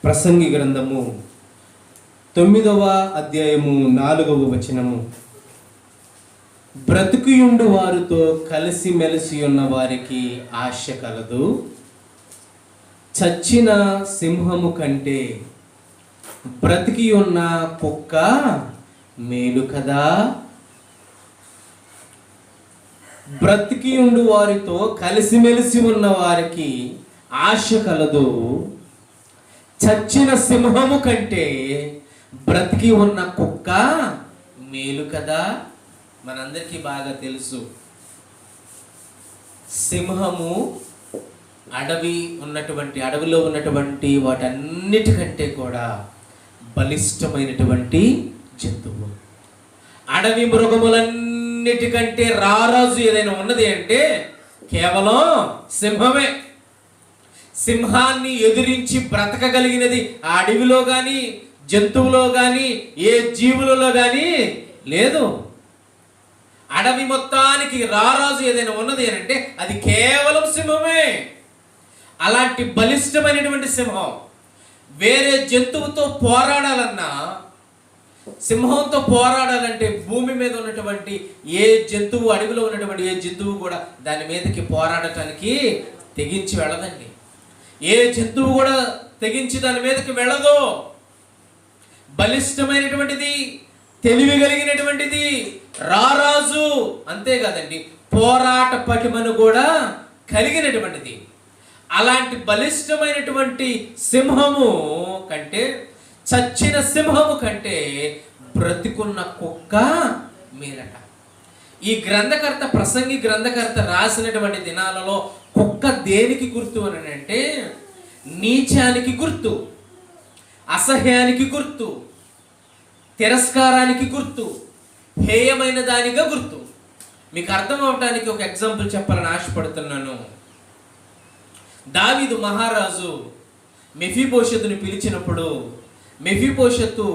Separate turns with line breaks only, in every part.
ప్రసంగి గ్రంథము 9వ అధ్యాయము 4వ వచనము. బ్రతికియుండు వారితో కలిసిమెలిసి ఉన్న వారికి ఆశ కలదు, చచ్చిన సింహము కంటే బ్రతికి ఉన్న కుక్క మేలు కదా. బ్రతికియుండు వారితో కలిసిమెలిసి ఉన్న వారికి ఆశ కలదు, చచ్చిన సింహము కంటే బ్రతికి ఉన్న కుక్క మేలు కదా. మనందరికీ బాగా తెలుసు, సింహము అడవిలో ఉన్నటువంటి వాటన్నిటికంటే కూడా బలిష్టమైనటువంటి జంతువు. అడవి మృగములన్నిటికంటే రారాజు ఏదైనా ఉన్నది అంటే కేవలం సింహమే. సింహాన్ని ఎదిరించి బ్రతకగలిగినది ఆ అడవిలో కానీ, జంతువులో కానీ, ఏ జీవులలో కానీ లేదు. అడవి మొత్తానికి రారాజు ఏదైనా ఉన్నది అంటే అది కేవలం సింహమే. అలాంటి బలిష్టమైనటువంటి సింహం వేరే జంతువుతో పోరాడాలన్నా, సింహంతో పోరాడాలంటే భూమి మీద ఉన్నటువంటి ఏ జంతువు, అడవిలో ఉన్నటువంటి ఏ జంతువు కూడా దాని మీదకి పోరాడటానికి తెగించి వెళ్ళదండి. ఏ జంతువు కూడా తెగించి దాని మీదకి వెళ్ళదు. బలిష్టమైనటువంటిది, తెలివి కలిగినటువంటిది, రారాజు, అంతేకాదండి పోరాట పటిమను కూడా కలిగినటువంటిది. అలాంటి బలిష్టమైనటువంటి సింహము కంటే, చచ్చిన సింహము కంటే బ్రతికున్న కుక్క మేలట. ఈ గ్రంథకర్త, ప్రసంగి గ్రంథకర్త రాసినటువంటి దినాలలో కుక్క దేనికి గుర్తు అని అంటే నీచానికి గుర్తు, అసహ్యానికి గుర్తు, తిరస్కారానికి గుర్తు, హేయమైన దానిగా గుర్తు. మీకు అర్థం అవటానికి ఒక ఎగ్జాంపుల్ చెప్పాలని ఆశపడుతున్నాను. దావీదు మహారాజు మెఫీబోషెతుని పిలిచినప్పుడు మెఫీబోషెతు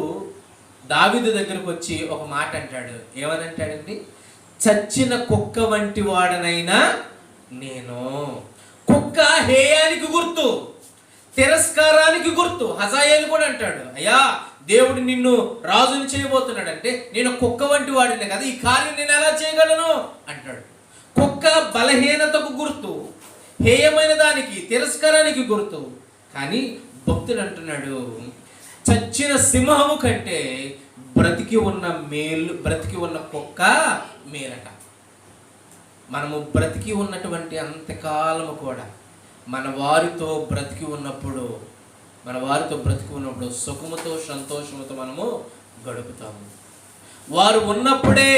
దావీదు దగ్గరకు వచ్చి ఒక మాట అంటాడు. ఏమని అంటాడండి? చచ్చిన కుక్క వంటి వాడనైనా నేను. కుక్క హేయానికి గుర్తు, తిరస్కారానికి గుర్తు. హజాయేలు కూడా అంటాడు, అయ్యా దేవుడు నిన్ను రాజుని చేయబోతున్నాడు అంటే నేను కుక్క వంటి వాడినే కదా, ఈ కార్యం నేను ఎలా చేయగలను అంటాడు. కుక్క బలహీనతకు గుర్తు, హేయమైన దానికి, తిరస్కారానికి గుర్తు. కానీ భక్తుడు అంటున్నాడు, చచ్చిన సింహము కంటే బ్రతికి ఉన్న కుక్క మేలట. మనము బ్రతికి ఉన్నటువంటి అంతకాలము కూడా మన వారితో బ్రతికి ఉన్నప్పుడు సుఖముతో, సంతోషముతో మనము గడుపుతాము. వారు ఉన్నప్పుడే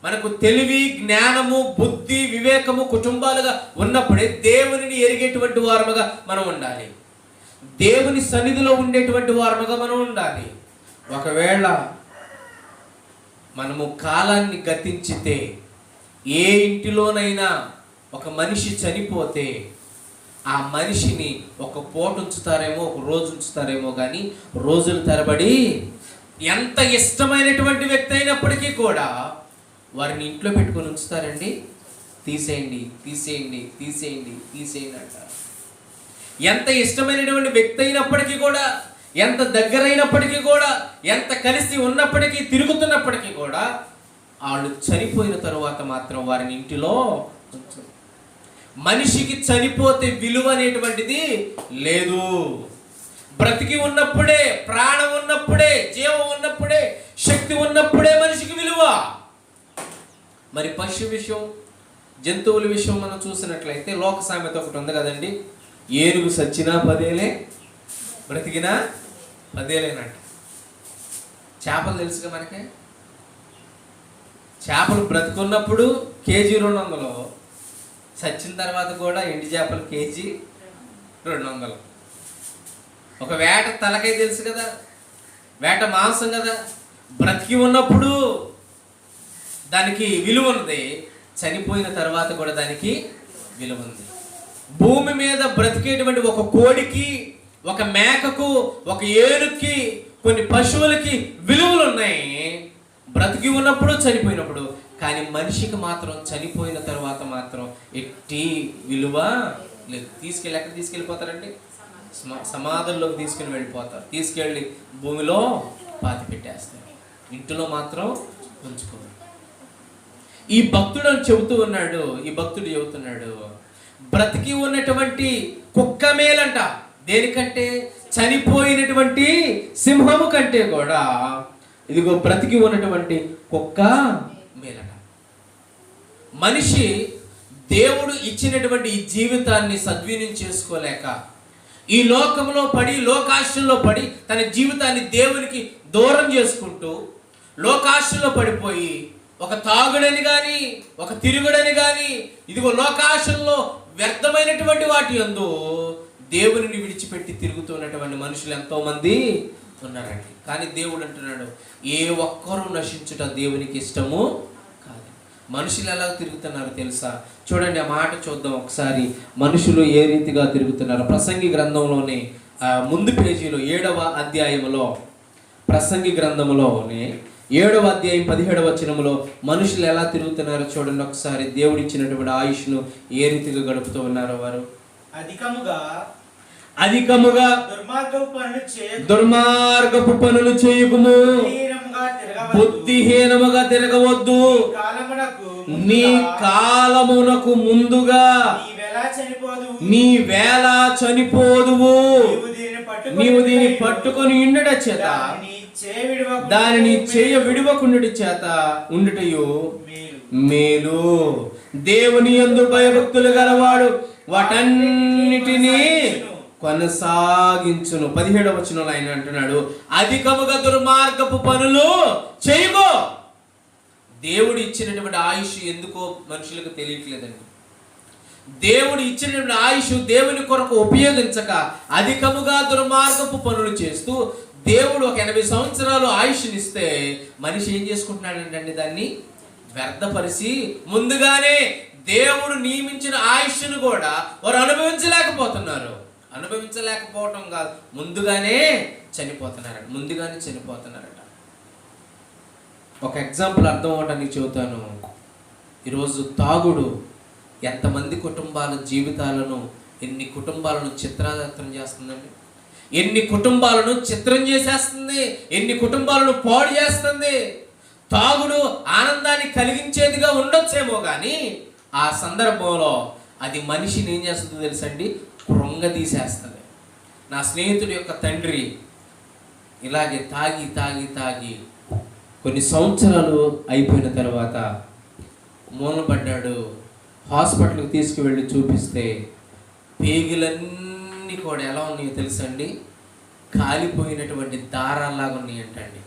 మనకు తెలివి, జ్ఞానము, బుద్ధి, వివేకము కుటుంబాలుగా ఉన్నప్పుడే దేవునిని ఎరిగేటువంటి వారముగా మనం ఉండాలి. దేవుని సన్నిధిలో ఉండేటువంటి వారముగా మనం ఉండాలి. ఒకవేళ మనము కాలాన్ని గతించితే, ఏ ఇంటిలోనైనా ఒక మనిషి చనిపోతే ఆ మనిషిని ఒక పూట ఉంచుతారేమో, ఒక రోజు ఉంచుతారేమో, కానీ రోజుల తరబడి ఎంత ఇష్టమైనటువంటి వ్యక్తి అయినప్పటికీ కూడా వారిని ఇంట్లో పెట్టుకొని ఉంచుతారండి. తీసేయండి, తీసేయండి, తీసేయండి, తీసేయండి అంటారు. ఎంత ఇష్టమైనటువంటి వ్యక్తి అయినప్పటికీ కూడా, ఎంత దగ్గరైనప్పటికీ కూడా, ఎంత కలిసి ఉన్నప్పటికీ, తిరుగుతున్నప్పటికీ కూడా వాళ్ళు చనిపోయిన తరువాత మాత్రం వారిని ఇంటిలో ఉంచరు. మనిషికి చనిపోతే విలువ అనేటువంటిది లేదు. బ్రతికి ఉన్నప్పుడే, ప్రాణం ఉన్నప్పుడే, జీవం ఉన్నప్పుడే, శక్తి ఉన్నప్పుడే మనిషికి విలువ. మరి పశు విషయం, జంతువుల విషయం మనం చూసినట్లయితే లోక సామెత ఒకటి ఉంది కదండి, ఏనుగు సచ్చినా 10 ఏళ్లే, బ్రతికినా 10 ఏళ్ళేనంట. చేపలు తెలుసుగా మనకి, చేపలు బ్రతుకున్నప్పుడు కేజీ 200, చచ్చిన తర్వాత కూడా ఎండి చేపలు కేజీ 200. ఒక వేట తలకాయ తెలుసు కదా, వేట మాంసం కదా. బ్రతికి ఉన్నప్పుడు దానికి విలువ ఉంది, చనిపోయిన తర్వాత కూడా దానికి విలువ ఉంది. భూమి మీద బ్రతికేటువంటి ఒక కోడికి, ఒక మేకకు, ఒక ఏనుగుకి, కొన్ని పశువులకి విలువలు ఉన్నాయి, బ్రతికి ఉన్నప్పుడు, చనిపోయినప్పుడు. కానీ మనిషికి మాత్రం చనిపోయిన తర్వాత మాత్రం ఎట్టి విలువ లేదు. ఎక్కడ తీసుకెళ్ళిపోతారండి? సమాధుల్లోకి తీసుకుని వెళ్ళిపోతారు, తీసుకెళ్ళి భూమిలో పాతి పెట్టేస్తారు, ఇంటిలో మాత్రం ఉంచుకోరు. ఈ భక్తుడు చెబుతున్నాడు బ్రతికి ఉన్నటువంటి కుక్క మేలంట. దేనికంటే? చనిపోయినటువంటి సింహము కంటే కూడా ఇదిగో బ్రతికి ఉన్నటువంటి కుక్క మేలట. మనిషి దేవుడు ఇచ్చినటువంటి ఈ జీవితాన్ని సద్వినియోగం చేసుకోలేక ఈ లోకంలో పడి, లోకాశల్లో పడి, తన జీవితాన్ని దేవునికి దూరం చేసుకుంటూ లోకాశల్లో పడిపోయి ఒక తాగుడని కానీ, ఒక తిరుగుడని కానీ, ఇదిగో లోకాశల్లో వ్యర్థమైనటువంటి వాటి యందు దేవుని విడిచిపెట్టి తిరుగుతున్నటువంటి మనుషులు ఎంతో మంది ఉన్నారండి. కానీ దేవుడు అంటున్నాడు, ఏ ఒక్కరూ నశించుట దేవునికి ఇష్టము కాదు. మనుషులు ఎలా తిరుగుతున్నారో తెలుసా? చూడండి, ఆ మాట చూద్దాం ఒకసారి. మనుషులు ఏ రీతిగా తిరుగుతున్నారు? ప్రసంగి గ్రంథంలోనే ముందు పేజీలో 7వ అధ్యాయంలో, ప్రసంగి గ్రంథంలోనే 7వ అధ్యాయం 17వ వచనంలో మనుషులు ఎలా తిరుగుతున్నారో చూడండి ఒకసారి. దేవుడు ఇచ్చినటువంటి ఆయుష్ను ఏ రీతిగా గడుపుతూ ఉన్నారో వారు. అధికముగా దుర్మార్గపు పనులు చేయకుము, బుద్ధిహీనముగా తిరగవద్దు, నీ కాలమునకు ముందుగా నీ వేళ చనిపోదువు, నీవు దీన్ని పట్టుకొని ఉండుట చేత, దానిని చేయ విడువకుండుట చేత ఉండుటయు మేలు. దేవుని యందు భయభక్తులు గలవాడు వాటన్నిటినీ కొనసాగించును. 17వ వచనంలో ఆయన అంటున్నాడు, అధికముగా దుర్మార్గపు పనులు చేయకో. దేవుడు ఇచ్చినటువంటి ఆయుష్ ఎందుకో మనుషులకు తెలియట్లేదండి. దేవుడు ఇచ్చినటువంటి ఆయుష్ దేవుని కొరకు ఉపయోగించక అధికముగా దుర్మార్గపు పనులు చేస్తూ, దేవుడు ఒక 80 సంవత్సరాలు ఆయుష్నిస్తే మనిషి ఏం చేసుకుంటున్నాడంటే దాన్ని వ్యర్థపరిచి ముందుగానే దేవుడు నియమించిన ఆయుష్ను కూడా వారు అనుభవించలేకపోవటం కాదు, ముందుగానే చనిపోతున్నారట. ఒక ఎగ్జాంపుల్ అర్థం అవడానికి చెబుతాను. ఈరోజు తాగుడు ఎంతమంది కుటుంబాల జీవితాలను, ఎన్ని కుటుంబాలను చిత్రం చేస్తుందండి. ఎన్ని కుటుంబాలను చిత్రం చేసేస్తుంది, ఎన్ని కుటుంబాలను పాడు చేస్తుంది. తాగుడు ఆనందాన్ని కలిగించేదిగా ఉండొచ్చేమో కానీ ఆ సందర్భంలో అది మనిషిని ఏం చేస్తుందో తెలుసండి, కృంగదీసేస్తుంది. నా స్నేహితుడి యొక్క తండ్రి ఇలాగే తాగి కొన్ని సంవత్సరాలు అయిపోయిన తర్వాత మూలపడ్డాడు. హాస్పిటల్కి తీసుకువెళ్ళి చూపిస్తే పేగులన్నీ కూడా ఎలా ఉన్నాయో తెలుసండి, కాలిపోయినటువంటి దారాల్లాగా ఉన్నాయంటండి.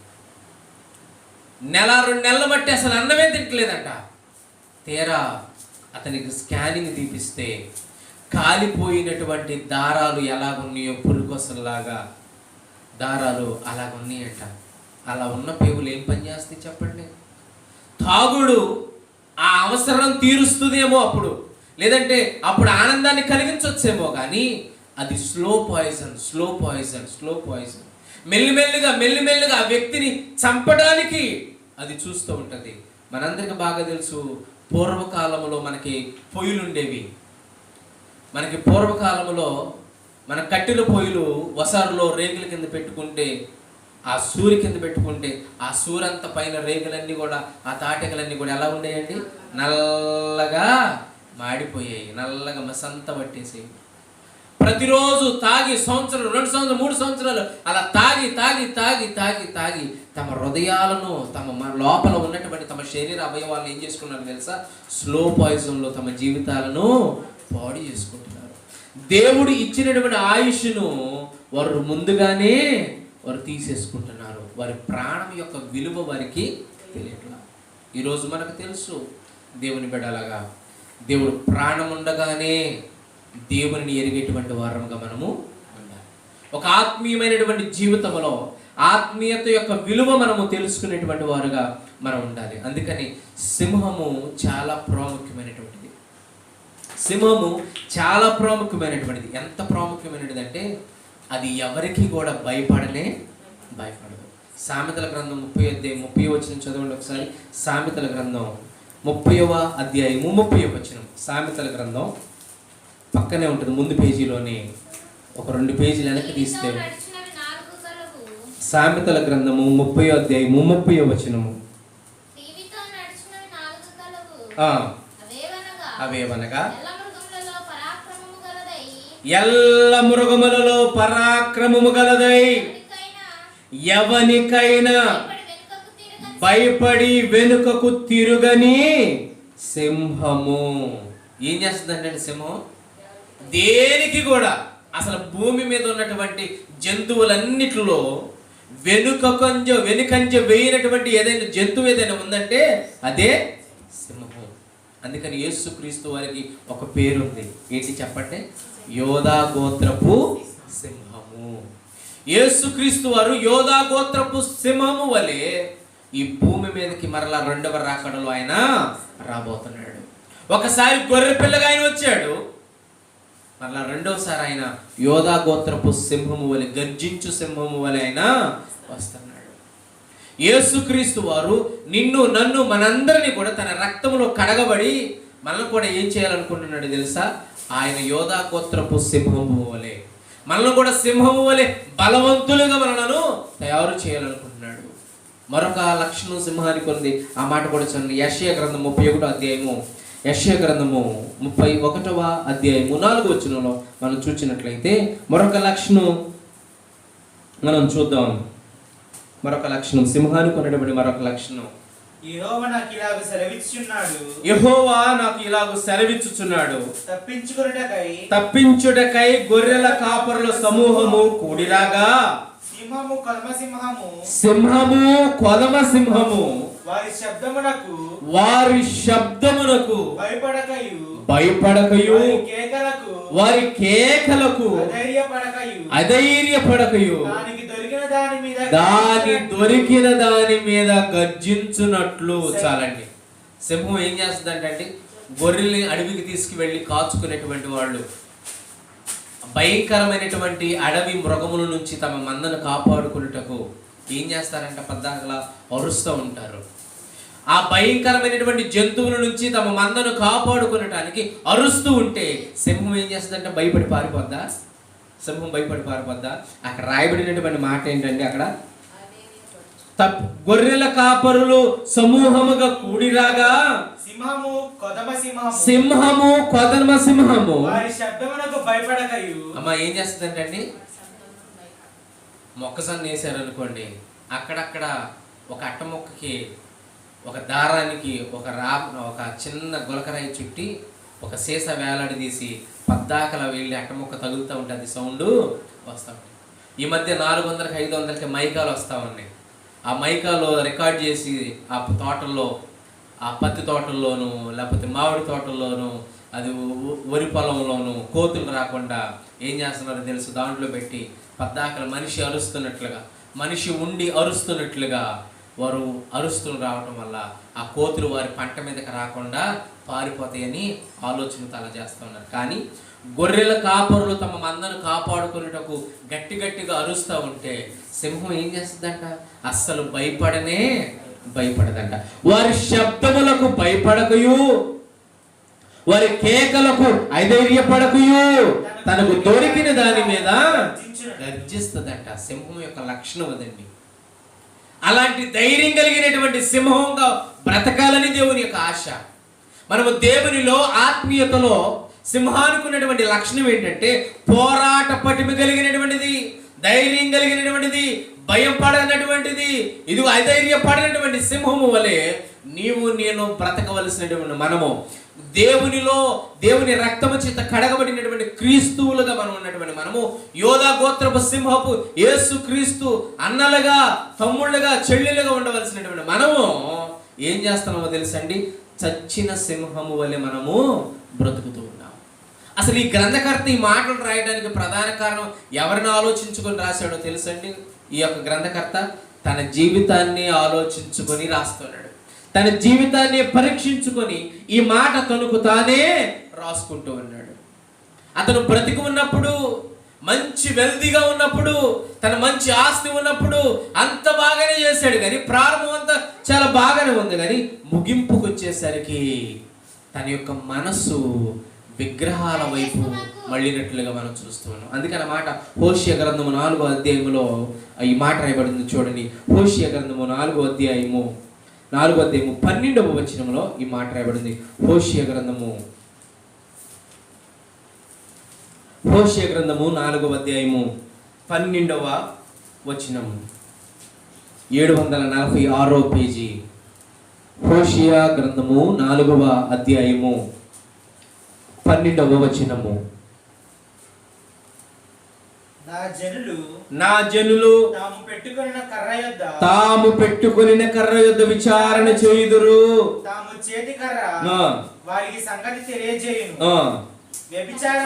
1-2 నెలలు బట్టి అసలు అన్నమే తింటలేదంట. తీరా అతనికి స్కానింగ్ తీపిస్తే కాలిపోయినటువంటి దారాలు ఎలాగున్నాయో, పురుకొసలాగా దారాలు అలాగున్నాయంట. అలా ఉన్న పేగులు ఏం పని చేస్తాయి చెప్పండి? తాగుడు ఆ అవసరం తీరుస్తుందేమో అప్పుడు, లేదంటే అప్పుడు ఆనందాన్ని కలిగించవచ్చేమో కానీ అది స్లో పాయిజన్ మెల్లిమెల్లిగా ఆ వ్యక్తిని చంపడానికి అది చూస్తూ ఉంటుంది. మనందరికి బాగా తెలుసు, పూర్వకాలంలో మనకి పొయ్యిలు ఉండేవి. మనకి పూర్వకాలంలో మన కట్టెల పొయ్యిలు వసారులో రేగుల కింద పెట్టుకుంటే, ఆ సూర్య కింద పెట్టుకుంటే ఆ సూరంత పైన రేగులన్నీ కూడా, ఆ తాటెకలన్నీ కూడా ఎలా ఉండేయండి, నల్లగా మాడిపోయాయి, నల్లగా మసంత పట్టేసేవి. ప్రతిరోజు తాగి సంవత్సరం, 2 సంవత్సరాలు, 3 సంవత్సరాలు అలా తాగి తమ హృదయాలను, తమ లోపల ఉన్నటువంటి తమ శరీర అవయవాలను ఏం చేసుకున్నారు తెలుసా? స్లో పాయిజన్లో తమ జీవితాలను పాడు చేసుకుంటున్నారు. దేవుడు ఇచ్చినటువంటి ఆయుష్ను వారు ముందుగానే తీసేసుకుంటున్నారు. వారి ప్రాణం యొక్క విలువ వారికి తెలియట్లా. ఈరోజు మనకు తెలుసు, దేవుని బిడ్డలాగా దేవుడు ప్రాణం ఉండగానే దేవుని ఎరిగేటువంటి వారంగా మనము ఉండాలి. ఒక ఆత్మీయమైనటువంటి జీవితంలో ఆత్మీయత యొక్క విలువ మనము తెలుసుకునేటువంటి వారుగా మనం ఉండాలి. అందుకని సింహము చాలా ప్రాముఖ్యమైనటువంటిది. ఎంత ప్రాముఖ్యమైనది అంటే అది ఎవరికి కూడా భయపడదు. సామెతల గ్రంథం 30 వచనం చదవండి ఒకసారి. సామెతల గ్రంథం 30వ అధ్యాయము 30వ వచనం. సామెతల గ్రంథం పక్కనే ఉంటుంది, ముందు పేజీలోనే ఒక 2 పేజీలు వెనక్కి తీస్తే సామెతల గ్రంథము 30వ అధ్యాయము 30వ వచనము. అవేవనగా ఎల్ల మృగములలో పరాక్రమము గలదై ఎవనికైనా భయపడి వెనుకకు తిరుగని సింహము. ఏం చేస్తుందంటే సింహం దేనికి కూడా, అసలు భూమి మీద ఉన్నటువంటి జంతువులన్నిటిలో వెనుకంజ వేయినటువంటి ఏదైనా జంతువు ఏదైనా ఉందంటే అదే సింహం. అందుకని యేసుక్రీస్తు వారికి ఒక పేరు ఉంది. ఏంటి చెప్పండి? యోధా గోత్రపు సింహము. యేసుక్రీస్తు వారు యోధా గోత్రపు సింహము వలె ఈ భూమి మీదకి మరలా 2వ రాకడలో ఆయన రాబోతున్నాడు. ఒకసారి గొర్రె పిల్లగా ఆయన వచ్చాడు, మరలా 2వసారి ఆయన యోధా గోత్రపు సింహము వలె, గర్జించు సింహము వలె ఆయన వస్తున్నాడు. యేసుక్రీస్తు వారు నిన్ను నన్ను మనందరినీ కూడా తన రక్తంలో కడగబడి మనల్ని కూడా ఏం చేయాలనుకుంటున్నాడు తెలుసా? ఆయన యోధా గోత్రపు సింహము వలె మనల్ని కూడా సింహము వలె బలవంతులుగా మనలను తయారు చేయాలనుకుంటున్నాడు. మరొక లక్షణం సింహానికి ఉంది. ఆ మాట కూడా చదువు. యెషయా గ్రంథం 31వ అధ్యాయము, యెషయా గ్రంథము 31వ అధ్యాయము 4వ వచనంలో మనం చూసినట్లయితే మరొక లక్షణం మనం చూద్దాం. మరొక లక్షణం, సింహానికి ఉన్నటువంటి మరొక లక్షణం,
యెహోవా నాకు ఇలాగ సెలవిచ్చుచున్నాడు,
తప్పించుటకై గొర్రెల కాపరుల సమూహము కూడిరాగా సింహము కొదమ సింహము వారి శబ్దమునకు భయపడకయు వారి కేకలకు అధైర్యపడకయు దాని దొరికిన దాని మీద గర్జించునట్లు. చాలండి. సింహం ఏం చేస్తుందంటే గొర్రెల్ని అడవికి తీసుకువెళ్ళి కాచుకునేటువంటి వాళ్ళు భయంకరమైనటువంటి అడవి మృగముల నుంచి తమ మందను కాపాడుకున్నటకు ఏం చేస్తారంటే పద్దాకలా అరుస్తూ ఉంటారు. ఆ భయంకరమైనటువంటి జంతువుల నుంచి తమ మందను కాపాడుకునటానికి అరుస్తూ ఉంటే సింహం ఏం చేస్తుందంటే భయపడి పారిపోద్దా? సింహం భయపడి పారిపోద్దా? అక్కడ రాయబడినటువంటి మాట ఏంటంటే, అక్కడ గొర్రెల కాపరులు సమూహముగా కూడిరాగా
సింహము
కొదమ సింహము
వారి శబ్దమునకు భయపడకయు.
అమ్మా ఏం చేస్తుందంటే మొక్కజొన్న వేసారనుకోండి, అక్కడక్కడ ఒక అట్ట మొక్కకి ఒక దారానికి ఒక చిన్న గులకరాయి చుట్టి ఒక సీస వేలాడి తీసి పద్దాకలా వెళ్ళి అట్ట మొక్క తగులుతూ ఉంటుంది, సౌండ్ వస్తూ ఉంటుంది. ఈ మధ్య 400కి 500కి మైకాలు వస్తూ ఉన్నాయి. ఆ మైకాలో రికార్డ్ చేసి ఆ తోటల్లో, ఆ పత్తి తోటల్లోనూ లేకపోతే మామిడి తోటల్లోనూ అది వరి పొలంలోనూ కోతులు రాకుండా ఏం చేస్తున్నారో తెలుసు, దాంట్లో పెట్టి పద్దాకల మనిషి అరుస్తున్నట్లుగా, మనిషి ఉండి అరుస్తున్నట్లుగా వారు అరుస్తూ రావటం వల్ల ఆ కోతులు వారి పంట మీదకి రాకుండా పారిపోతాయని ఆలోచనతో అలా చేస్తూ ఉన్నారు. కానీ గొర్రెల కాపరులు తమ మందను కాపాడుకునేటకు గట్టిగా అరుస్తూ ఉంటే సింహం ఏం చేస్తుందంట? అస్సలు భయపడదంట. వారి శబ్దములకు భయపడకయు వారి కేకలకు అధైర్యపడకయు తనకు దొరికిన దాని మీద గర్జిస్తుందంట. సింహం యొక్క లక్షణం అదండి. అలాంటి ధైర్యం కలిగినటువంటి సింహంగా బ్రతకాలని దేవుని యొక్క ఆశ. మనము దేవునిలో ఆత్మీయతలో సింహానికి ఉన్నటువంటి లక్షణం ఏంటంటే పోరాట పటిమ కలిగినటువంటిది, ధైర్యం కలిగినటువంటిది, భయం పడనటువంటిది. ఇది అధైర్యపడినటువంటి సింహము వలె నీవు నేను బ్రతకవలసినటువంటి మనము దేవునిలో దేవుని రక్తము చేత కడగబడినటువంటి క్రీస్తువులుగా మనం ఉన్నటువంటి మనము యోధా గోత్రపు సింహపు యేసు క్రీస్తు అన్నలుగా, తమ్ముళ్ళుగా, చెల్లెలుగా ఉండవలసినటువంటి మనము ఏం చేస్తున్నామో తెలుసండి? చచ్చిన సింహము వలె మనము బ్రతుకుతూ ఉన్నాం. అసలు ఈ గ్రంథకర్త ఈ మాటలు రాయడానికి ప్రధాన కారణం ఎవరిని ఆలోచించుకొని రాశాడో తెలుసండి? ఈ యొక్క గ్రంథకర్త తన జీవితాన్ని ఆలోచించుకొని రాస్తున్నాడు. తన జీవితాన్ని పరీక్షించుకొని ఈ మాట తనకు తానే రాసుకుంటూ ఉన్నాడు. అతను బ్రతికి ఉన్నప్పుడు, మంచి వెల్దీగా ఉన్నప్పుడు, తన మంచి ఆస్తి ఉన్నప్పుడు అంత బాగానే చేశాడు. కానీ ప్రారంభం అంతా చాలా బాగానే ఉంది. కానీ ముగింపుకు వచ్చేసరికి తన యొక్క మనసు విగ్రహాల వైపు మళ్ళినట్లుగా మనం చూస్తూ ఉన్నాం. అందుకని మాట హోషేయ గ్రంథము 4వ అధ్యాయములో ఈ మాట రాయబడింది చూడండి. హోషేయ గ్రంథము 4వ అధ్యాయము 12వ వచనంలో ఈ మాట రాయబడింది. హోషేయ గ్రంథము 4వ అధ్యాయము 12వ వచనము 746 పేజీ. హోషేయ గ్రంథము 4వ అధ్యాయము 12వ వచనము.
నా జనులు తాము పెట్టుకొనిన కర్ర యొద్ద విచారణ చేయుదురు. తాము చేతి కర్ర వారికి సంగతి తెలియజేయును. వ్యభిచార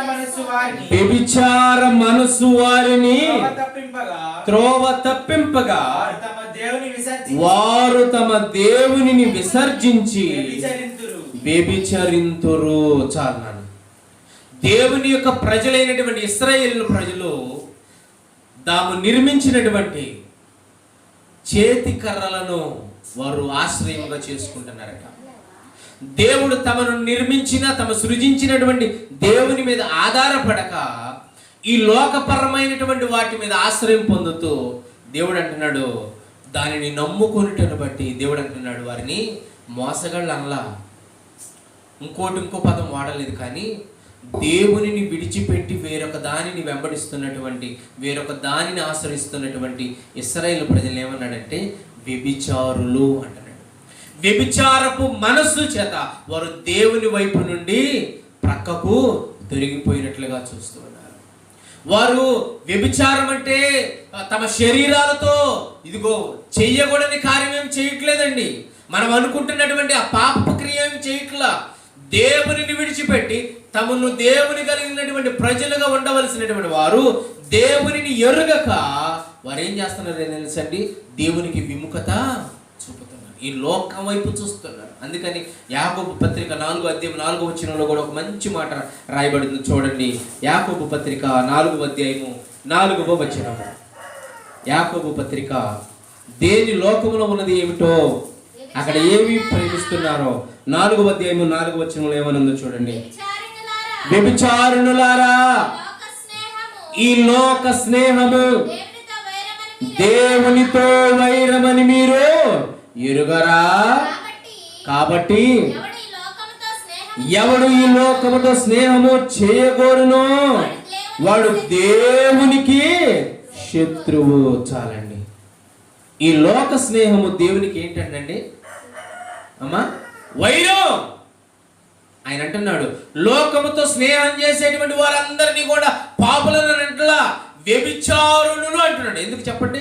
మనసు వారిని త్రోవ తప్పింపగా వారు తమ దేవునిని విసర్జించి వ్యభిచరింతురు. చాలా దేవుని యొక్క ప్రజలైనటువంటి ఇశ్రాయేలు ప్రజలు తాము నిర్మించినటువంటి చేతి కర్రలను వారు ఆశ్రయముగా చేసుకుంటున్నారట. దేవుడు తమను నిర్మించిన తమ సృజించినటువంటి దేవుని మీద ఆధారపడక ఈ లోకపరమైనటువంటి వాటి మీద ఆశ్రయం పొందుతూ దేవుడు అంటున్నాడు, దానిని నమ్ముకొనుటను బట్టి దేవుడు అంటున్నాడు వారిని మోసగాళ్ళు అనలా. ఇంకో పదం వాడలేదు, కానీ దేవునిని విడిచిపెట్టి వేరొక దానిని వెంబడిస్తున్నటువంటి, వేరొక దానిని ఆశ్రయిస్తున్నటువంటి ఇశ్రాయేలు ప్రజలు ఏమన్నాడంటే వ్యభిచారులు అంటున్నాడు. వ్యభిచారపు మనస్సు చేత వారు దేవుని వైపు నుండి ప్రక్కకు తొలగిపోయినట్లుగా చూస్తూ ఉన్నారు. వారు వ్యభిచారం అంటే తమ శరీరాలతో ఇదిగో చెయ్యకూడని కార్యం ఏం చేయట్లేదండి. మనం అనుకుంటున్నటువంటి ఆ పాప క్రియ ఏం చేయట్లా. దేవునిని విడిచిపెట్టి తమను దేవుని కలిగినటువంటి ప్రజలుగా ఉండవలసినటువంటి వారు దేవునిని ఎరుగక వారు ఏం చేస్తున్నారు తెలుసండి, దేవునికి విముఖత చూపుతున్నారు, ఈ లోకం వైపు చూస్తున్నారు. అందుకని యాకోబు పత్రిక 4వ అధ్యాయం 4వ వచనంలో కూడా ఒక మంచి మాట రాయబడింది చూడండి. యాకోబు పత్రిక 4వ అధ్యాయము 4వ వచనము. యాకోబు పత్రిక దేని లోకములో ఉన్నది ఏమిటో, అక్కడ ఏమి ప్రేమిస్తున్నారో 4వ అధ్యాయము 4వ వచనంలో ఏమనుందో చూడండి. వ్యభిచారులారా, ఈ లోక స్నేహము దేవునితో వైరమని మీరు ఎరుగరా? కాబట్టి ఎవడు ఈ లోకముతో స్నేహము చేయగోరునో వాడు దేవునికి శత్రువు. చాలండి. ఈ లోక స్నేహము దేవునికి ఏంటండి అమ్మా? వైరం. ఆయన అంటున్నాడు లోకముతో స్నేహం చేసేటువంటి వారందరినీ కూడా పాపులను అంటలా, వ్యభిచారులు అంటున్నాడు. ఎందుకు చెప్పండి?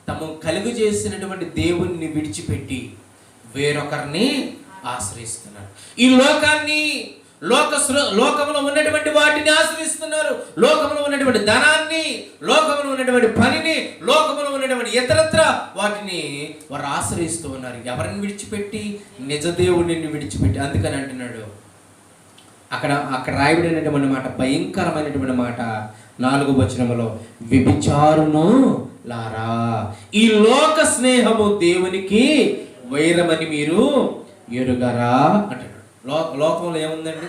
తమ కలుగు చేసినటువంటి దేవుణ్ణి విడిచిపెట్టి వేరొకరిని ఆశ్రయిస్తున్నారు. ఈ లోకాన్ని లోకంలో ఉన్నటువంటి వాటిని ఆశ్రయిస్తున్నారు. లోకంలో ఉన్నటువంటి ధనాన్ని, లోకంలో ఉన్నటువంటి పనిని, లోకంలో ఉన్నటువంటి ఇతరత్ర వాటిని వారు ఆశ్రయిస్తూ ఉన్నారు. ఎవరిని విడిచిపెట్టి? నిజ దేవుడిని విడిచిపెట్టి. అందుకని అంటున్నాడు అక్కడ రాయబడినటువంటి మాట, భయంకరమైనటువంటి మాట 4వ వచనములో, వ్యభిచారును లారా, ఈ లోక స్నేహము దేవునికి వైరమని మీరు ఎరుగరా అంటున్నాడు. లోకంలో ఏముందండి?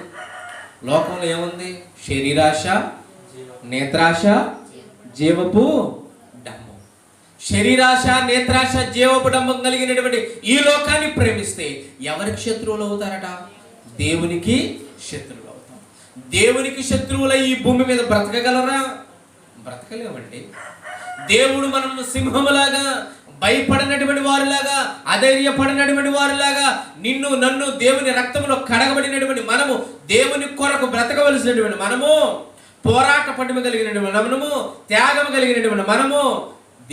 లోకంలో ఏముంది? శరీరాశ, నేత్రాశ, జీవపు డంబం. శరీరాశ, నేత్రాశ, జీవపు డంబం కలిగినటువంటి ఈ లోకాన్ని ప్రేమిస్తే ఎవరికి శత్రువులు అవుతారట? దేవునికి శత్రువులు అవుతాం. దేవునికి శత్రువులై ఈ భూమి మీద బ్రతకగలరా? బ్రతకలేమండి. దేవుడు మనల్ని సింహములాగా, భయపడినటువంటి వారిలాగా, అధైర్యపడినటువంటి వారిలాగా, నిన్ను నన్ను దేవుని రక్తంలో కడగబడినటువంటి మనము, దేవుని కొరకు బ్రతకవలసినటువంటి మనము, పోరాట పటిమ కలిగినటువంటి మనము, త్యాగం కలిగినటువంటి మనము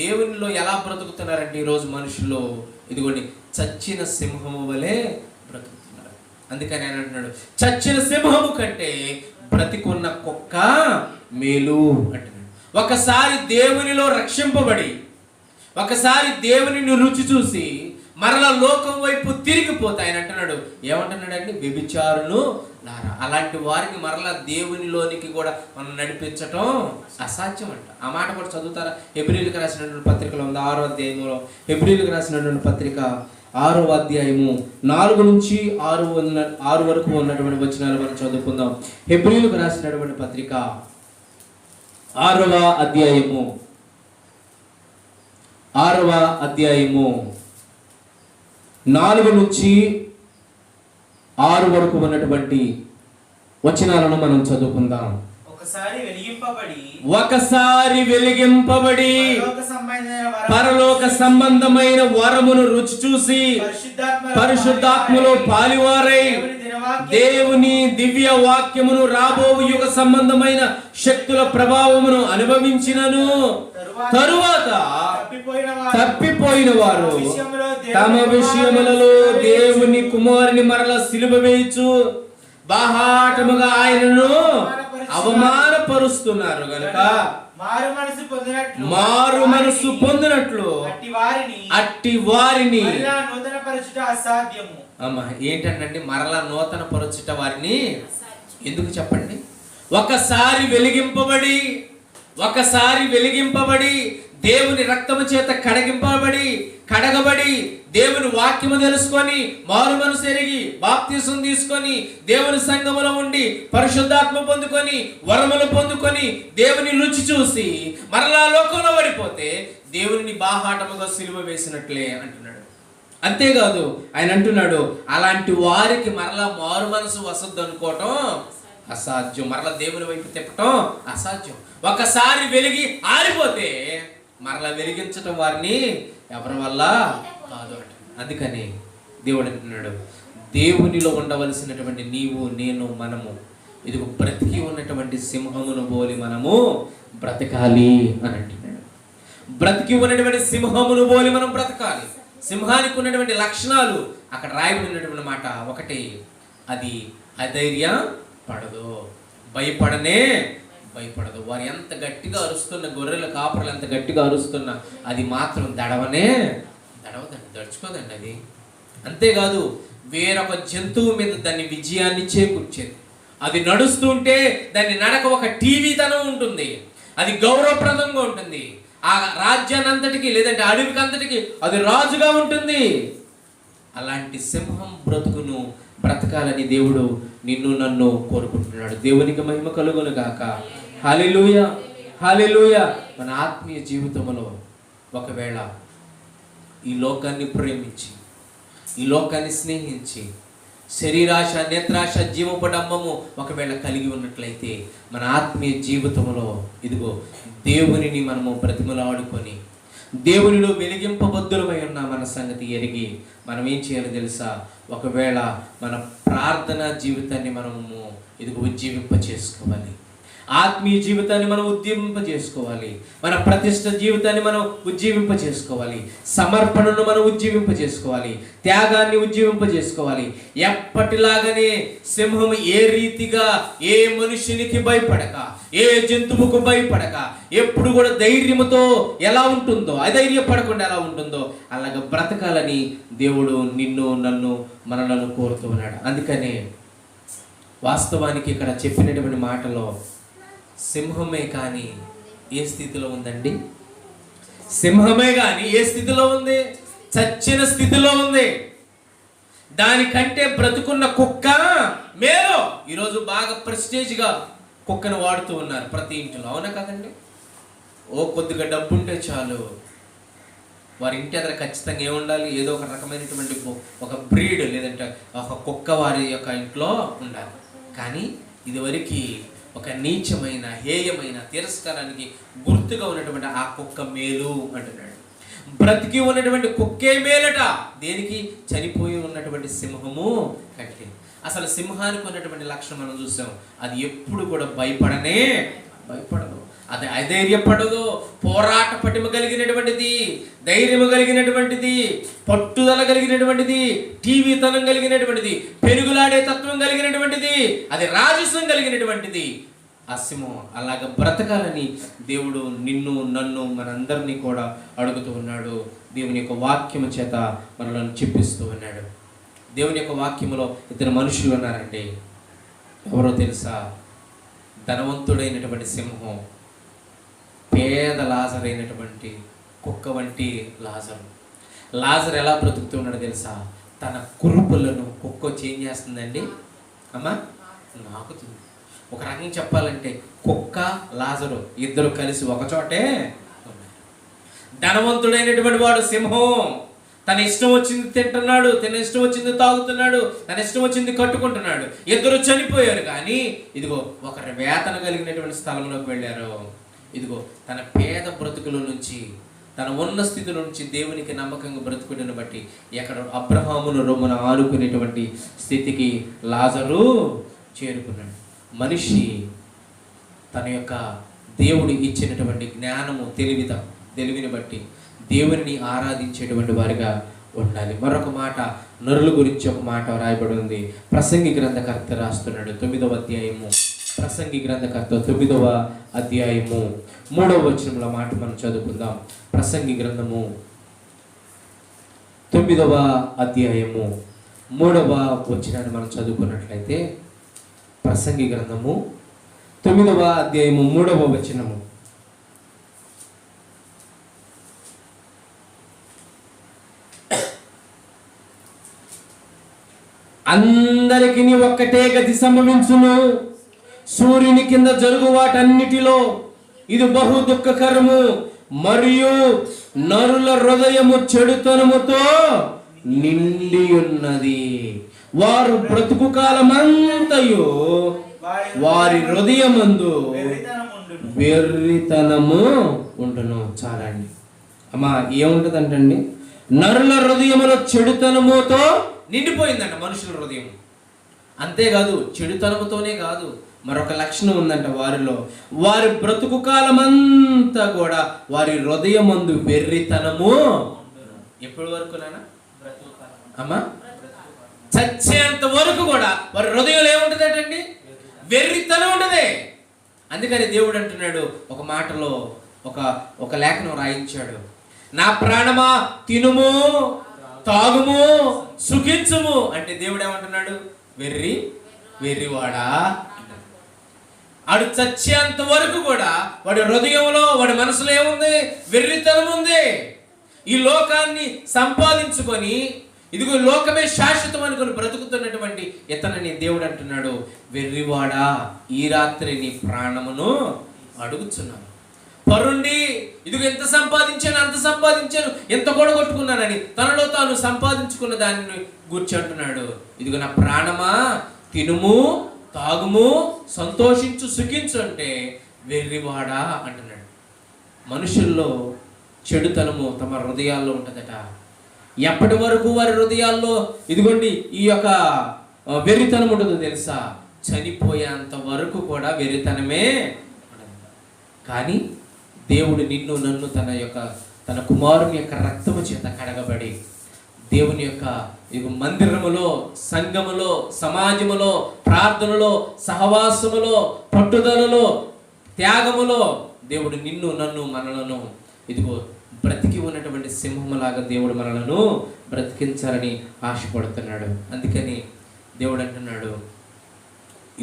దేవునిలో ఎలా బ్రతుకుతున్నారంటే ఈరోజు మనుషులు ఇదిగోండి చచ్చిన సింహము వలె బ్రతుకుతున్నారు. అందుకని ఆయన అంటున్నాడు, చచ్చిన సింహము కంటే బ్రతికున్న కుక్క మేలు అంటున్నాడు. ఒకసారి దేవునిలో రక్షింపబడి, ఒకసారి దేవునిని రుచి చూసి మరలా లోకం వైపు తిరిగిపోతే ఆయన అంటున్నాడు, ఏమంటున్నాడండి? వ్యభిచారులు లారా. అలాంటి వారిని మరలా దేవునిలోనికి కూడా మనం నడిపించటం అసాధ్యం అంట. ఆ మాట కూడా చదువుతారా? హెబ్రీయులకు రాసినటువంటి పత్రికలో ఉంది 6వ అధ్యాయంలో. హెబ్రీయులకు రాసినటువంటి పత్రిక
6వ అధ్యాయము 4 నుంచి 6 వరకు ఉన్నటువంటి వచనాలు మనం చదువుకుందాం. హెబ్రీయులకు రాసినటువంటి పత్రిక 6వ అధ్యాయము 4 నుంచి 6 వరకు ఉన్నటువంటి వచనాలను మనం చదువుకుందాం. ఒకసారి వెలిగింపబడి పరలోక సంబంధమైన వరమును రుచి చూసి పరిశుద్ధాత్మలో పాలివారై దేవుని దివ్య వాక్యమును రాబో యుగ సంబంధమైన శక్తుల ప్రభావమును అనుభవించినను తరువాత తప్పిపోయిన వారు తమ విషయములలో దేవుని కుమారుని మరల సిలువ వేయచ్చు బాహాటముగా ఆయనను అవమానపరుస్తున్నారు గనుక మారు మనసు పొందినట్లు అట్టి వారిని అమ్మా ఏంటంటే మరలా నూతన పరుచుట వారిని ఎందుకు చెప్పండి? ఒకసారి వెలిగింపబడి దేవుని రక్తము చేత కడగబడి దేవుని వాక్యము తెలుసుకొని మారు మనసు ఎరిగి బాప్తిసం తీసుకొని దేవుని సంఘములో ఉండి పరిశుద్ధాత్మ పొందుకొని వరములు పొందుకొని దేవుని రుచి చూసి మరలా లోకంలో పడిపోతే దేవుని బాహాటముగా సిలువ వేసినట్లే అంటున్నాడు. అంతేకాదు ఆయన అంటున్నాడు, అలాంటి వారికి మరలా మారు మనసు వసద్దు అనుకోవటం అసాధ్యం, మరలా దేవుని వైపు తిప్పటం అసాధ్యం. ఒకసారి వెలిగి ఆరిపోతే మరలా వెలిగించటం వారిని ఎవరి వల్ల కాదు అంట. అందుకని దేవుడు అంటున్నాడు, దేవునిలో ఉండవలసినటువంటి నీవు నేను మనము ఇదిగో బ్రతికి ఉన్నటువంటి సింహమును పోలి మనము బ్రతకాలి అని అంటున్నాడు. బ్రతికి ఉన్నటువంటి సింహమును పోలి మనం బ్రతకాలి. సింహానికి ఉన్నటువంటి లక్షణాలు అక్కడ రాయబడి ఉన్నటువంటి మాట ఒకటి, అది అధైర్య పడదు, భయపడదు. వారు ఎంత గట్టిగా అరుస్తున్న గొర్రెల కాపరులు ఎంత గట్టిగా అరుస్తున్నా అది మాత్రం దడుచుకోదండి అది. అంతేకాదు వేరొక జంతువు మీద దాన్ని విజయాన్ని చేకూర్చేది. అది నడుస్తుంటే దాన్ని నడక ఒక టీవీతనం ఉంటుంది, అది గౌరవప్రదంగా ఉంటుంది. ఆ రాజ్యాన్ని అంతటికి లేదంటే అడవికి అంతటికి అది రాజుగా ఉంటుంది. అలాంటి సింహం బ్రతుకును బ్రతకాలని దేవుడు నిన్ను నన్ను కోరుకుంటున్నాడు. దేవునికి మహిమ కలుగును గాక. హల్లెలూయా, హల్లెలూయా. మన ఆత్మీయ జీవితంలో ఒకవేళ ఈ లోకాన్ని ప్రేమించి ఈ లోకాన్ని స్నేహించి శరీరాశ నేత్రాశ జీవపడమ్మము ఒకవేళ కలిగి ఉన్నట్లయితే మన ఆత్మీయ జీవితంలో ఇదిగో దేవునిని మనము బ్రతిమలాడుకొని దేవునిలో వెలిగింపబద్దులమై ఉన్న మన సంగతి ఎరిగి మనం ఏం చేయాలో తెలుసా? ఒకవేళ మన ప్రార్థనా జీవితాన్ని మనము ఇదిగో ఉజ్జీవింప చేసుకోవాలి, ఆత్మీయ జీవితాన్ని మనం ఉద్యమింప చేసుకోవాలి, మన ప్రతిష్ట జీవితాన్ని మనం ఉజ్జీవింప చేసుకోవాలి, సమర్పణను మనం ఉజ్జీవింప చేసుకోవాలి, త్యాగాన్ని ఉజ్జీవింప చేసుకోవాలి. ఎప్పటిలాగానే సింహం ఏ రీతిగా ఏ మనుషునికి భయపడక ఏ జంతువుకు భయపడక ఎప్పుడు కూడా ధైర్యముతో ఎలా ఉంటుందో అధైర్యపడకుండా ఎలా ఉంటుందో అలాగ బ్రతకాలని దేవుడు నిన్ను నన్ను మనలను కోరుతూ ఉన్నాడు. అందుకనే వాస్తవానికి ఇక్కడ చెప్పినటువంటి మాటలో సింహమే కానీ ఏ స్థితిలో ఉందండి? సింహమే కానీ ఏ స్థితిలో ఉంది? చచ్చిన స్థితిలో ఉంది. దానికంటే బ్రతుకున్న కుక్క మేలు. ఈరోజు బాగా ప్రెస్టేజ్గా కుక్కను వాడుతూ ఉన్నారు ప్రతి ఇంట్లో, అవునా కదండి? కొద్దిగా డబ్బు ఉంటే చాలు, వారి ఇంటి దగ్గర ఖచ్చితంగా ఏముండాలి? ఏదో ఒక రకమైనటువంటి ఒక బ్రీడ్ లేదంటే ఒక కుక్క వారి యొక్క ఇంట్లో ఉండాలి. కానీ ఇదివరకు ఒక నీచమైన హేయమైన తిరస్కారానికి గుర్తుగా ఉన్నటువంటి ఆ కుక్క మేలు అంటున్నాడు. బ్రతికి ఉన్నటువంటి కుక్కే మేలట. దేనికి? చనిపోయి ఉన్నటువంటి సింహము కంటే. అసలు సింహానికి ఉన్నటువంటి లక్షణం మనం చూసాం, అది ఎప్పుడు కూడా భయపడదు, అది అధైర్యపడదు, పోరాట పటిమ కలిగినటువంటిది, ధైర్యము కలిగినటువంటిది, పట్టుదల కలిగినటువంటిది, టీవీతనం కలిగినటువంటిది, పెరుగులాడే తత్వం కలిగినటువంటిది, అది రాజస్వం కలిగినటువంటిది. ఆ సింహం అలాగ బ్రతకాలని దేవుడు నిన్ను నన్ను మనందరినీ కూడా అడుగుతూ ఉన్నాడు. దేవుని యొక్క వాక్యము చేత మనలను చెప్పిస్తూ ఉన్నాడు. దేవుని యొక్క వాక్యములో ఇద్దరు మనుషులు ఉన్నారండి. ఎవరో తెలుసా? ధనవంతుడైనటువంటి సింహం, పేద లాజరైనటువంటి కుక్క వంటి లాజరు. లాజర్ ఎలా బ్రతుకుతున్నాడు తెలుసా? తన కురుపులను కుక్క వచ్చి ఏం చేస్తుందండి అమ్మా? నాకుతుంది. ఒక రకంగా చెప్పాలంటే కుక్క లాజరు ఇద్దరు కలిసి ఒక చోటే ఉన్నారు. ధనవంతుడైనటువంటి వాడు సింహం, తన ఇష్టం వచ్చింది తింటున్నాడు, తన ఇష్టం వచ్చింది తాగుతున్నాడు, తన ఇష్టం వచ్చింది కట్టుకుంటున్నాడు. ఇద్దరు చనిపోయారు. కానీ ఇదిగో ఒకరి వేతన కలిగినటువంటి స్థలంలోకి వెళ్ళారు. ఇదిగో తన పేద బ్రతుకుల నుంచి, తన ఉన్న స్థితి నుంచి దేవునికి నమ్మకంగా బ్రతుకుడిని బట్టి ఎక్కడ అబ్రహామును రొమ్మున ఆనుకునేటువంటి స్థితికి లాజరు చేరుకున్నాడు. మనిషి తన యొక్క దేవుడు ఇచ్చినటువంటి జ్ఞానము తెలివిని బట్టి దేవుని ఆరాధించేటువంటి వారిగా ఉండాలి. మరొక మాట, నరుల గురించి ఒక మాట రాయబడి ఉంది. ప్రసంగి గ్రంథకర్త రాస్తున్నాడు 9వ అధ్యాయము. ప్రసంగి గ్రంథకర్త 9వ అధ్యాయము 3వ వచనంలో మాట మనం చదువుకుందాం. ప్రసంగి గ్రంథము 9వ అధ్యాయము 3వ వచనాన్ని మనం చదువుకున్నట్లయితే, ప్రసంగి గ్రంథము 9వ అధ్యాయము 3వ వచనము. అందరికీ ఒక్కటే గతి సంభవించును, సూర్యుని కింద జరుగు వాటన్నిటిలో ఇది బహు దుఃఖకరము, మరియు నరుల హృదయము చెడుతనముతో నిండి ఉన్నది. వారు బ్రతుకు కాలమంతయు వారి హృదయమందు వెర్రితనము ఉండును. చాలా అండి అమ్మా, ఏముంటుందంటండి? నరుల హృదయములో చెడుతనముతో నిండిపోయిందంట మనుషుల హృదయం. అంతేకాదు, చెడుతనముతోనే కాదు, మరొక లక్షణం ఉందంట వారిలో. వారి బ్రతుకు కాలమంతా కూడా వారి హృదయమందు వెర్రితనము. ఎప్పటి వరకు నాన్న? అమ్మా, చచ్చేంత వరకు కూడా వారి హృదయంలో ఏముంటుందటండి? వెర్రితనం ఉంటదే. అందుకని దేవుడు అంటున్నాడు ఒక మాటలో, ఒక లేఖనం రాయించాడు, నా ప్రాణమా తినుము తాగుము సుఖించుము అంటే దేవుడు ఏమంటున్నాడు? వెర్రివాడా. ఆడు చచ్చేంత వరకు కూడా వాడి హృదయంలో, వాడి మనసులో ఏముంది? వెర్రితనం ఉంది. ఈ లోకాన్ని సంపాదించుకొని, ఇదిగో లోకమే శాశ్వతం అనుకుని బ్రతుకుతున్నటువంటి ఇతనని దేవుడు అంటున్నాడు, వెర్రివాడా, ఈ రాత్రి నీ ప్రాణమును అడుగుచున్నాను. పరుండి ఇదిగో ఎంత సంపాదించాను, అంత సంపాదించాను, ఎంత కొడగొట్టుకున్నానని తనలో తాను సంపాదించుకున్న దానిని గురించి అంటున్నాడు, ఇదిగో నా ప్రాణమా తినుము తాగుము సంతోషించు సుఖించు అంటే వెర్రివాడా అంటున్నాడు. మనుషుల్లో చెడుతనము తమ హృదయాల్లో ఉంటుందట. ఎప్పటి వరకు వారి హృదయాల్లో ఇదిగోండి ఈ యొక్క వెర్రితనం ఉంటుందో తెలుసా? చనిపోయేంత వరకు కూడా వెర్రితనమే. కానీ దేవుడు నిన్ను నన్ను తన కుమారుని యొక్క రక్తము చేత కడగబడి దేవుని యొక్క మందిరములో, సంఘములో, సమాజములో, ప్రార్థనలో, సహవాసములో, పట్టుదలలో, త్యాగములో దేవుడు నిన్ను నన్ను మనలను ఇదిగో బ్రతికి ఉన్నటువంటి సింహములాగా దేవుడు మనలను బ్రతికించాలని ఆశపడుతున్నాడు. అందుకని దేవుడు అంటున్నాడు,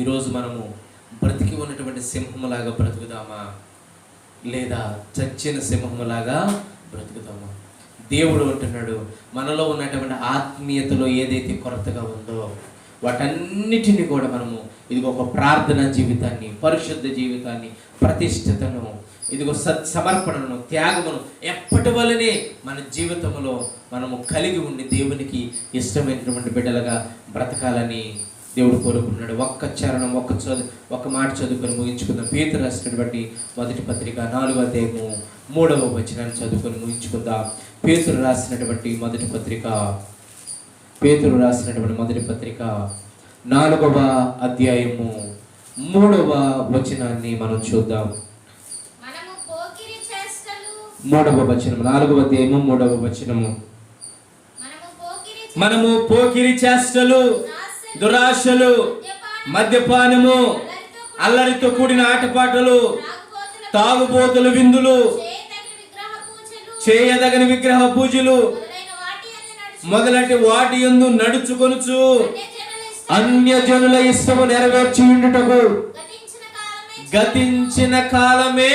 ఈరోజు మనము బ్రతికి ఉన్నటువంటి సింహములాగా బ్రతుకుదామా, లేదా చచ్చిన సింహములాగా బ్రతుకుదామా? దేవుడు అంటున్నాడు, మనలో ఉన్నటువంటి ఆత్మీయతలో ఏదైతే కొరతగా ఉందో వాటన్నిటిని కూడా మనము ఇదిగో ఒక ప్రార్థన జీవితాన్ని, పరిశుద్ధ జీవితాన్ని, ప్రతిష్టతను, ఇదిగో సమర్పణను, త్యాగమును ఎప్పటి వల్లనే మన జీవితంలో మనము కలిగి ఉండి దేవునికి ఇష్టమైనటువంటి బిడ్డలుగా బ్రతకాలని దేవుడు కోరుకున్నాడు. ఒక్క చరణం ఒక్క మాట చదువుకొని ముగించుకుందాం. పేతురు రాసినటువంటి మొదటి పత్రిక 4వ అధ్యాయము 3వ వచనాన్ని చదువుకొని ముగించుకుందాం. పేతురు రాసినటువంటి మొదటి పత్రిక 4వ అధ్యాయము 3వ వచనాన్ని మనం చూద్దాం. 3వ వచనం, 4వ అధ్యాయము 3వ వచనము. మనము పోకిరి చేష్టలు, దురాశలు, మద్యపానము, అల్లరితో కూడిన ఆటపాటలు, తాగుబోతుల విందులు, చేయదగని విగ్రహ పూజలు మొదలటి వాటి యందు నడుచుకొనుచు అన్యజనుల ఇష్టము నెరవేర్చి ఉండుటకు గతించిన కాలమే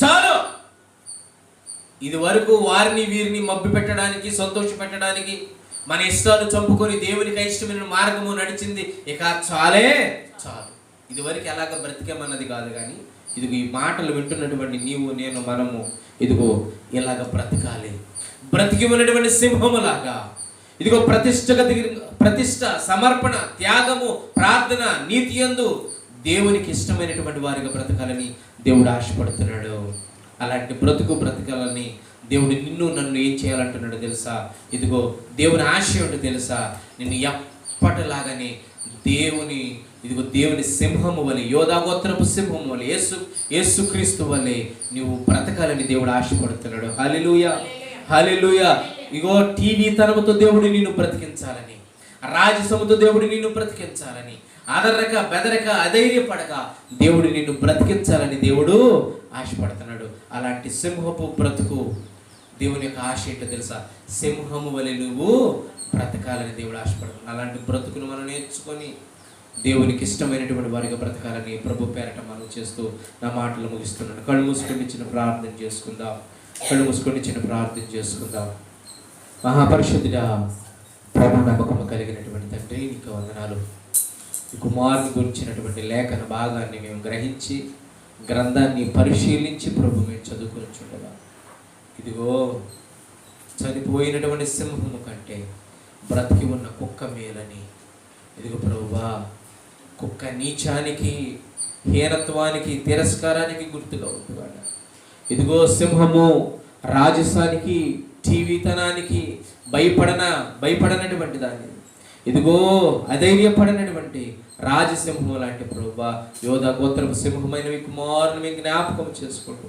చాలు.
ఇది వరకు వారిని వీరిని మబ్బి పెట్టడానికి, సంతోష పెట్టడానికి, మన ఇష్టాలు చంపుకొని దేవునికి ఇష్టమైన మార్గము నడిచింది. ఇక చాలే చాలు. ఇది వరకు ఎలాగ బ్రతికేమన్నది కాదు, కానీ ఇదిగో ఈ మాటలు వింటున్నటువంటి నీవు, నేను, మనము ఇదిగో ఇలాగ బ్రతకాలి. బ్రతికి ఉన్నటువంటి సింహములాగా ఇదిగో ప్రతిష్ట, సమర్పణ, త్యాగము, ప్రార్థన, నీతి యందు దేవునికి ఇష్టమైనటువంటి వారిగా బ్రతకాలని దేవుడు ఆశపడుతున్నాడు. అలాంటి బ్రతకాలని దేవుడు నిన్ను నన్ను ఏం చేయాలంటున్నాడు తెలుసా? ఇదిగో దేవుని ఆశ ఏంటో తెలుసా? నిన్ను ఎప్పటిలాగానే దేవుని సింహము వలె, యోధా గోత్రపు సింహము వలె, యేసుక్రీస్తు వలె నువ్వు బ్రతకాలని దేవుడు ఆశపడుతున్నాడు. హల్లెలూయా, హల్లెలూయా. ఇగో టీవీ తరముతో దేవుడు నిన్ను బ్రతికించాలని, రాజసముతో దేవుడు నిన్ను బ్రతికించాలని, అదరక బెదరక అధైర్యపడక దేవుడు నిన్ను బ్రతికించాలని దేవుడు ఆశపడుతున్నాడు. అలాంటి సింహపు బ్రతుకు దేవుని యొక్క ఆశ ఏంటో తెలుసా? సింహము వలె నువ్వు బ్రతకాలని దేవుడు ఆశపడుతున్నాడు. అలాంటి బ్రతుకును మనం నేర్చుకొని దేవునికి ఇష్టమైనటువంటి వారిగా బ్రతకాలని ప్రభు పేరట మనం చేస్తూ నా మాటలు ముగిస్తున్నాను. కళ్ళు మూసుకొని చిన్న ప్రార్థన చేసుకుందాం. మహాపరిశుద్ధుడా, ప్రభు నమ్మకము కలిగినటువంటి తండ్రి, నీకు వందనాలు. ఈ కుమారుని గురించినటువంటి లేఖన భాగాన్ని మేము గ్రహించి, గ్రంథాన్ని పరిశీలించి ప్రభు మేము చదువుకొని చూడగా, ఇదిగో చనిపోయినటువంటి సింహము కంటే బ్రతికి ఉన్న కుక్క మేలని, ఇదిగో ప్రభువా, కుక్క నీచానికి, హీనత్వానికి, తిరస్కారానికి గుర్తుగా ఉంటున్నాడు. ఇదిగో సింహము రాజసానికి, టీవీతనానికి భయపడనటువంటి దాన్ని, ఇదిగో అధైర్యపడనటువంటి రాజసింహం లాంటి ప్రభువా, యోధా గోత్రపు సింహమైన మీ కుమారుని మేము జ్ఞాపకం చేసుకుంటూ,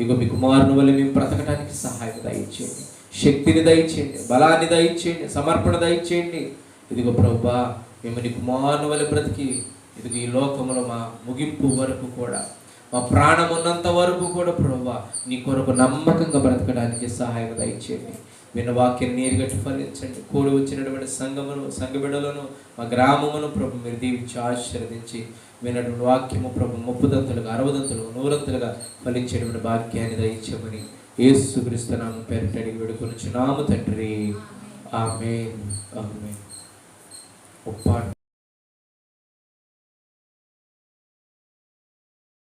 ఇగో మీ కుమారుని వల్ల మేము బ్రతకడానికి సహాయం దయచేయండి, శక్తిని దయచేయండి, బలాన్ని దయచేయండి, సమర్పణ దయచేయండి. ఇదిగో ప్రభువా, మేము నీ కుమారుని వల్ల బ్రతికి ఇదిగో ఈ లోకంలో మా ముగింపు వరకు కూడా, మా ప్రాణం ఉన్నంత వరకు కూడా ప్రభువా, నీ కొరకు నమ్మకంగా బ్రతకడానికి సహాయం దయచేయండి. విన్న వాక్యం నీరుగట్టి ఫలించండి. కూడి వచ్చినటువంటి సంఘ బిడ్డలను, మా గ్రామమును ప్రభు మీరు దీవించి ఆశీర్వదించి, విన్నటువంటి వాక్యము ప్రభు 30 60 100 ఫలించేటువంటి వాక్యాన్ని దయచేయమని యేసుక్రీస్తు నామమున పేరిట అడిగి వేడుకొనుచున్నాము తండ్రి. ఆమేన్, ఆమేన్.